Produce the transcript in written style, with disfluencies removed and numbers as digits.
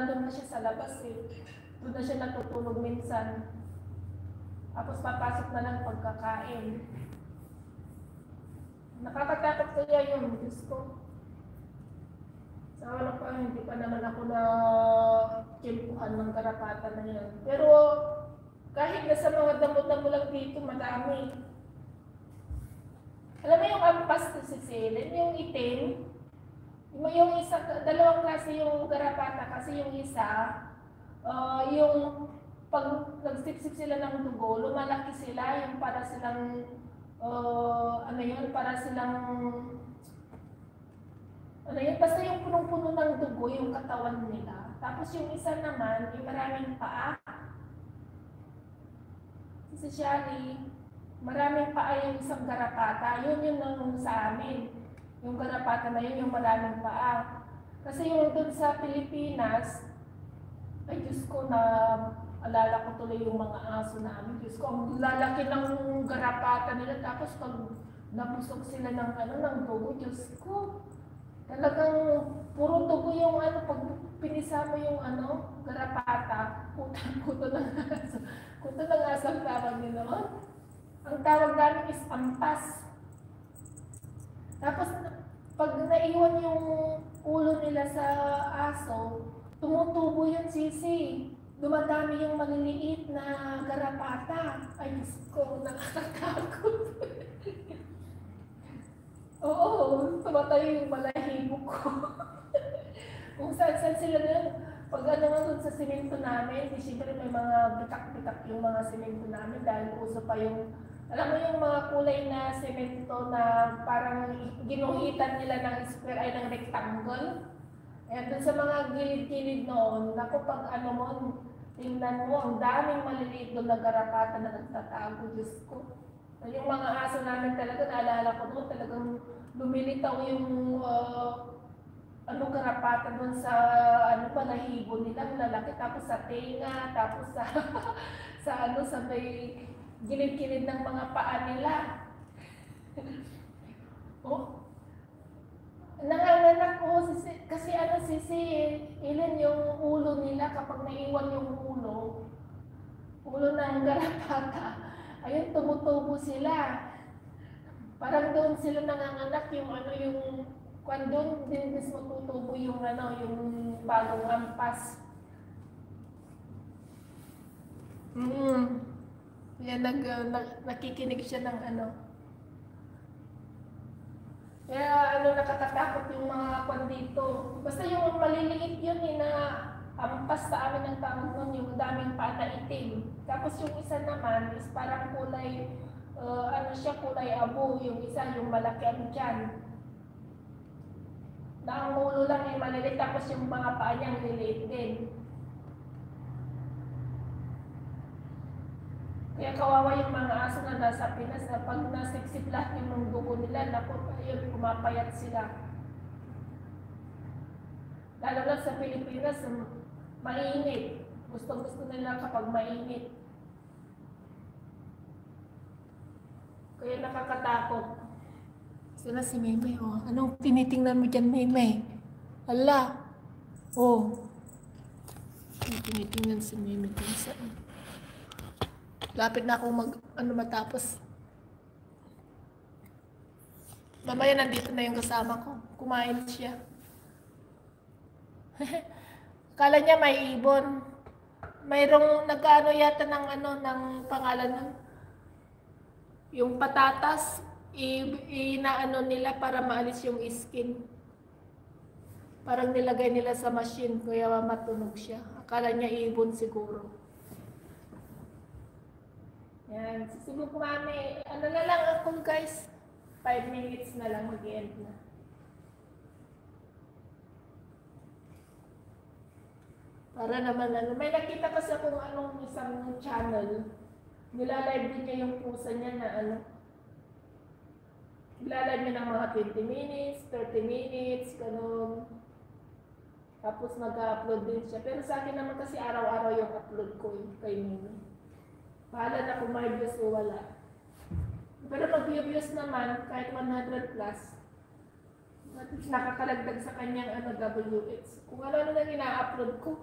nandun na siya sa labas eh. Doon na siya natutulog minsan. Tapos papasok na lang pagkakain. Nakakatakot kaya yun, Diyos ko. Sa wala pa, hindi pa naman ako na kimpuhan ng karapatan na yan. Pero kahit na sa mga damo-damo lang dito, madami. Alam mo yung ampas to si Cecilin, yung itim, yung isa, dalawang klase yung garapata kasi yung isa, yung pag nagsipsip sila ng dugo, lumalaki sila, yung para silang, ano yun, para silang, ano yun, basta yung punong-puno ng dugo, yung katawan nila. Tapos yung isa naman, yung maraming paa. Si Shani, maraming paa yung isang garapata. Yun yung nanong sa amin. Yung garapata na yun, yung maraming paa. Kasi yung dun sa Pilipinas, ay Diyos ko, na alala ko tuloy yung mga aso namin. Diyos ko, ang lalaki ng garapata nila. Tapos pag nabusog sila ng, ng dugo, Diyos ko, talagang puro dugo yung pag pinisa mo yung garapata, puto ng aso. Puto ng aso ang tawag nila. Ang tawag namin is ampas. Tapos, pag naiwan yung ulo nila sa aso, tumutubo yung sisi. Dumadami yung maliliit na garapata. Ay, Diyos ko, nakakatakot. Oo, tumatay yung balahibo ko. Kung saan sila nun, pag doon sa simento namin, di siyempre may mga bitak-bitak yung mga simento namin dahil uso pa yung, alam mo yung mga kulay na simento na parang ginuhitan nila ng square ay ng rectangle. Ayan, doon sa mga gilid-gilid noon, naku pag mo, tingnan mo, ang daming maliliit doon na garapata na nagtatago, Diyos ko. Yung mga aso namin talaga, naalala ko doon, talagang lumilitaw yung garapata doon sa balahibo nila, lalaki, tapos sa tenga, tapos sa sa may gilid-gilid ng mga paa nila. Oh, nanganganak ko kasi si ilan yung ulo nila kapag naiwan yung ulo ng garapata. Ayun, tumutubo sila. Parang doon sila nanganganak yung kung doon din mismo tutubo yung yung bagong ampas. Yan, nakikinig siya ng Kaya nakakatakot yung mga kwan dito. Basta yung maliliit yun na ampas sa amin ng tawag nun, yung daming paa na itim. Tapos yung isa naman is parang kulay, kulay abo. Yung isa, yung malaki ang tiyan. Na ang ulo lang ay maliliit, tapos yung mga paa niyang liliit din. Kaya kawawa yung mga aso na nasa Pinas na pag nasiksip lahat yung dugo nila, naku, ayun, pumapayat sila. Lalo na sa Pilipinas, mainit. Gusto nila kapag mainit. Kaya nakakatakot. Sila si Maymay, oh. Anong tinitingnan mo dyan, Maymay? Hala. Oh. Anong tinitingnan si Maymay dyan saan? Lapit na akong matapos. Mamaya nandito na yung kasama ko. Kumain siya. Kala niya may ibon. Mayroong yata ng pangalan ng yung patatas, inaano nila para maalis yung skin. Parang nilagay nila sa machine kaya matunog siya. Akala niya ibon siguro. Yan, siguro mami, na lang ako guys. 5 minutes na lang mag-end na. Para naman may nakita kasi akong isang channel. Nilalive din niya yung pusa niya na nilalive niya ng mga 20 minutes, 30 minutes, ganun. Tapos mag-upload din siya. Pero sa akin naman kasi araw-araw yung upload ko kay Mimi. Bahala na kung may views o wala. Pero pag views naman, kahit 100 plus, nakakalagdag sa kanyang WH. Kung ano nang ina-upload ko,